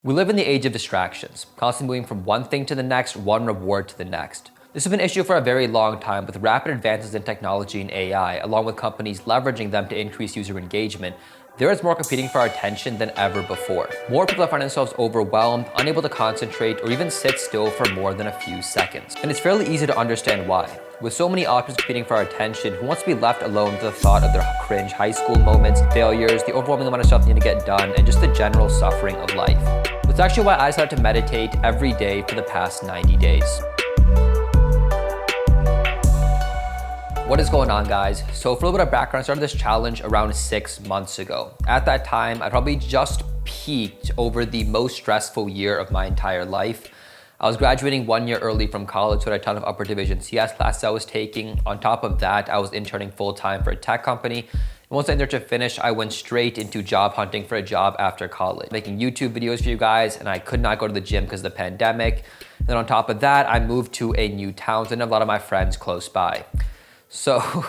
We live in the age of distractions, constantly moving from one thing to the next, one reward to the next. This has been an issue for a very long time with rapid advances in technology and AI, along with companies leveraging them to increase user engagement. There is more competing for our attention than ever before. More people find themselves overwhelmed, unable to concentrate, or even sit still for more than a few seconds. And it's fairly easy to understand why. With so many options competing for our attention, who wants to be left alone to the thought of their cringe high school moments, failures, the overwhelming amount of stuff they need to get done, and just the general suffering of life? That's actually why I started to meditate every day for the past 90 days. What is going on, guys? So for a little bit of background, I started this challenge around 6 months ago. At that time, I probably just peaked over the most stressful year of my entire life. I was graduating 1 year early from college, so I had a ton of upper division CS classes I was taking. On top of that, I was interning full-time for a tech company. And once the internship finished, I went straight into job hunting for a job after college, making YouTube videos for you guys, and I could not go to the gym because of the pandemic. And then on top of that, I moved to a new town, so I didn't have a lot of my friends close by. So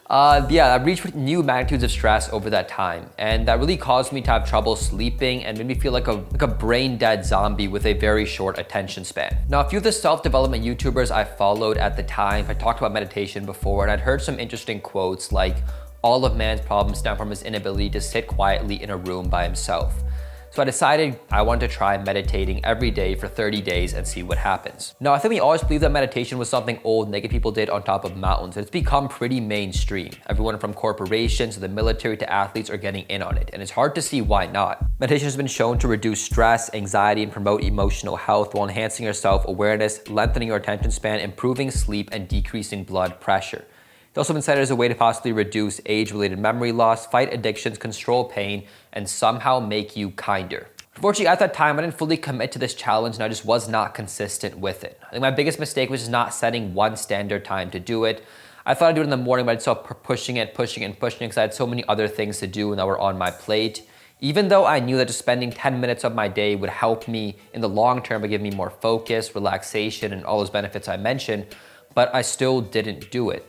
I reached new magnitudes of stress over that time, and that really caused me to have trouble sleeping and made me feel like a brain dead zombie with a very short attention span. Now, a few of the self-development YouTubers I followed at the time had talked about meditation before, and I'd heard some interesting quotes like, all of man's problems stem from his inability to sit quietly in a room by himself. So I decided I wanted to try meditating every day for 30 days and see what happens. Now, I think we always believed that meditation was something old, naked people did on top of mountains. It's become pretty mainstream. Everyone from corporations to the military to athletes are getting in on it, and it's hard to see why not. Meditation has been shown to reduce stress, anxiety, and promote emotional health while enhancing your self-awareness, lengthening your attention span, improving sleep, and decreasing blood pressure. It's also been cited as a way to possibly reduce age-related memory loss, fight addictions, control pain, and somehow make you kinder. Unfortunately, at that time, I didn't fully commit to this challenge and I just was not consistent with it. I think my biggest mistake was just not setting one standard time to do it. I thought I'd do it in the morning, but I'd still pushing it because I had so many other things to do and that were on my plate. Even though I knew that just spending 10 minutes of my day would help me in the long term by giving me more focus, relaxation, and all those benefits I mentioned, but I still didn't do it.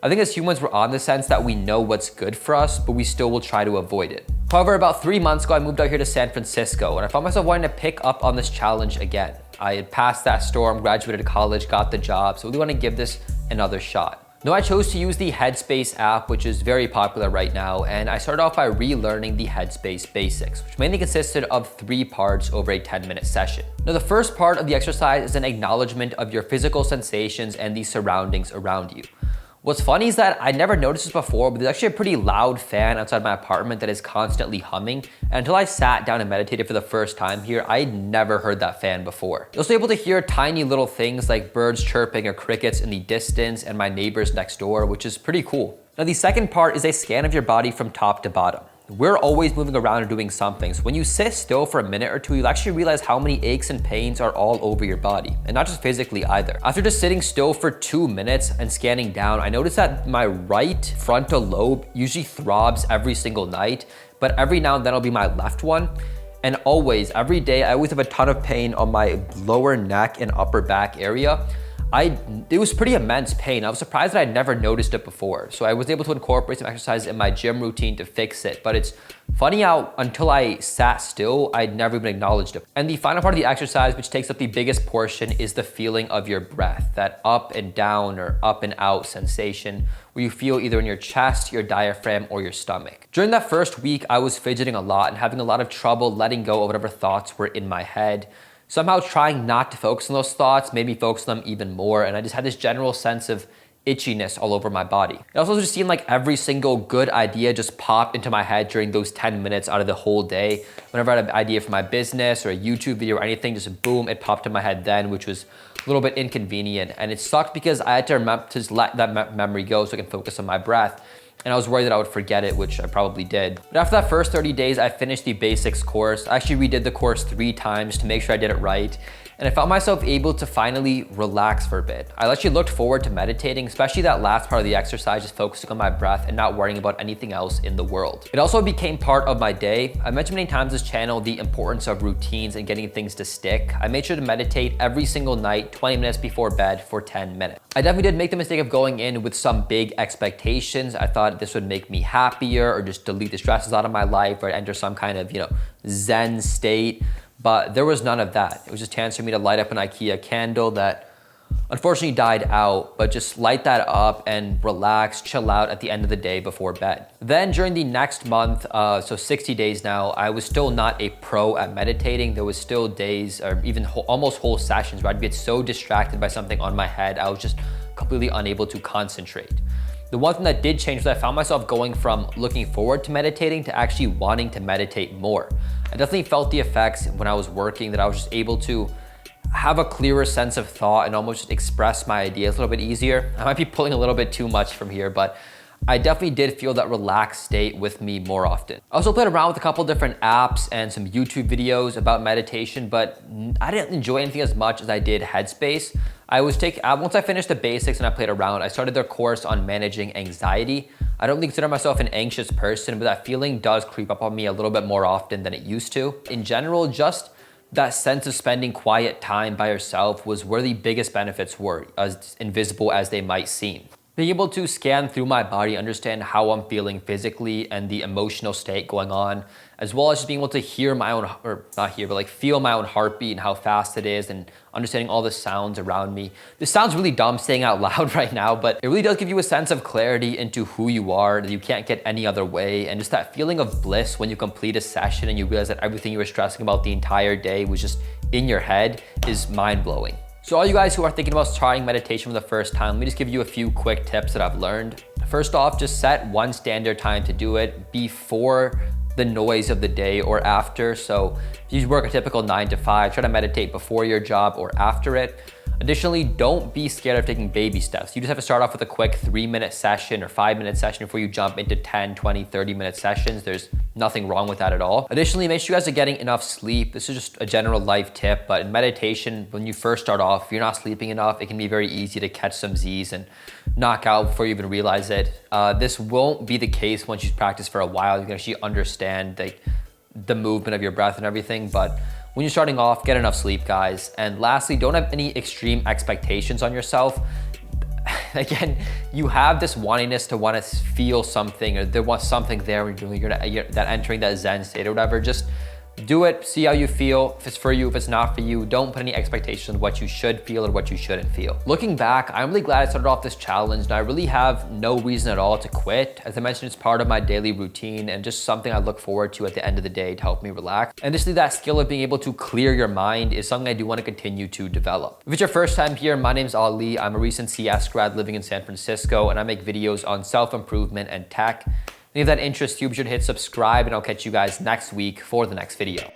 I think as humans, we're on the sense that we know what's good for us, but we still will try to avoid it. However, about 3 months ago, I moved out here to San Francisco, and I found myself wanting to pick up on this challenge again. I had passed that storm, graduated college, got the job, so I really want to give this another shot. Now, I chose to use the Headspace app, which is very popular right now, and I started off by relearning the Headspace Basics, which mainly consisted of 3 parts over a 10-minute session. Now, the first part of the exercise is an acknowledgement of your physical sensations and the surroundings around you. What's funny is that I never noticed this before, but there's actually a pretty loud fan outside my apartment that is constantly humming. And until I sat down and meditated for the first time here, I'd never heard that fan before. You're also able to hear tiny little things like birds chirping or crickets in the distance and my neighbors next door, which is pretty cool. Now, the second part is a scan of your body from top to bottom. We're always moving around and doing something. So when you sit still for a minute or two, you'll actually realize how many aches and pains are all over your body, and not just physically either. After just sitting still for 2 minutes and scanning down, I noticed that my right frontal lobe usually throbs every single night, but every now and then it'll be my left one. And always, every day, I always have a ton of pain on my lower neck and upper back area. It was pretty immense pain. I was surprised that I'd never noticed it before. So I was able to incorporate some exercises in my gym routine to fix it. But it's funny how until I sat still, I'd never even acknowledged it. And the final part of the exercise, which takes up the biggest portion, is the feeling of your breath, that up and down or up and out sensation where you feel either in your chest, your diaphragm, or your stomach. During that first week, I was fidgeting a lot and having a lot of trouble letting go of whatever thoughts were in my head. Somehow trying not to focus on those thoughts made me focus on them even more, and I just had this general sense of itchiness all over my body. It also just seemed like every single good idea just popped into my head during those 10 minutes out of the whole day. Whenever I had an idea for my business or a YouTube video or anything, just boom, it popped in my head then, which was a little bit inconvenient. And it sucked because I had to remember to just let that memory go so I can focus on my breath. And I was worried that I would forget it, which I probably did. But after that first 30 days, I finished the basics course. I actually redid the course 3 times to make sure I did it right. And I found myself able to finally relax for a bit. I actually looked forward to meditating, especially that last part of the exercise, just focusing on my breath and not worrying about anything else in the world. It also became part of my day. I mentioned many times this channel the importance of routines and getting things to stick. I made sure to meditate every single night, 20 minutes before bed for 10 minutes. I definitely did make the mistake of going in with some big expectations. I thought this would make me happier or just delete the stresses out of my life or enter some kind of, Zen state. but there was none of that. It was just a chance for me to light up an IKEA candle that unfortunately died out, but just light that up and relax, chill out at the end of the day before bed. Then during the next month, so 60 days now, I was still not a pro at meditating. There was still days or even almost whole sessions where I'd get so distracted by something on my head, I was just completely unable to concentrate. The one thing that did change was I found myself going from looking forward to meditating to actually wanting to meditate more. I definitely felt the effects when I was working, that I was just able to have a clearer sense of thought and almost just express my ideas a little bit easier. I might be pulling a little bit too much from here, but I definitely did feel that relaxed state with me more often. I also played around with a couple different apps and some YouTube videos about meditation, but I didn't enjoy anything as much as I did Headspace. Once I finished the basics and I played around, I started their course on managing anxiety. I don't consider myself an anxious person, but that feeling does creep up on me a little bit more often than it used to. In general, just that sense of spending quiet time by yourself was where the biggest benefits were, as invisible as they might seem. Being able to scan through my body, understand how I'm feeling physically and the emotional state going on, as well as just being able to hear my own, or not hear, but like feel my own heartbeat and how fast it is, and understanding all the sounds around me. This sounds really dumb saying out loud right now, but it really does give you a sense of clarity into who you are that you can't get any other way. And just that feeling of bliss when you complete a session and you realize that everything you were stressing about the entire day was just in your head is mind-blowing. So all you guys who are thinking about trying meditation for the first time, let me just give you a few quick tips that I've learned. First off, just set one standard time to do it before the noise of the day or after. So if you work a typical 9 to 5, try to meditate before your job or after it. Additionally, don't be scared of taking baby steps. You just have to start off with a quick 3-minute session or 5-minute session before you jump into 10, 20, 30-minute sessions. There's nothing wrong with that at all. Additionally, make sure you guys are getting enough sleep. This is just a general life tip, but in meditation, when you first start off, if you're not sleeping enough, it can be very easy to catch some Z's and knock out before you even realize it. This won't be the case once you practice for a while. You can actually understand the movement of your breath and everything, but when you're starting off, get enough sleep, guys. And lastly, don't have any extreme expectations on yourself. Again, you have this wantingness to want to feel something, or there was something there when you're entering that Zen state or whatever. Just do it, see how you feel. If it's for you, if it's not for you, don't put any expectations on what you should feel or what you shouldn't feel. Looking back, I'm really glad I started off this challenge, and I really have no reason at all to quit. As I mentioned, it's part of my daily routine and just something I look forward to at the end of the day to help me relax. And additionally, that skill of being able to clear your mind is something I do want to continue to develop. If it's your first time here, my name's Ali. I'm a recent CS grad living in San Francisco, and I make videos on self-improvement and tech. If that interests you, be sure to hit subscribe, and I'll catch you guys next week for the next video.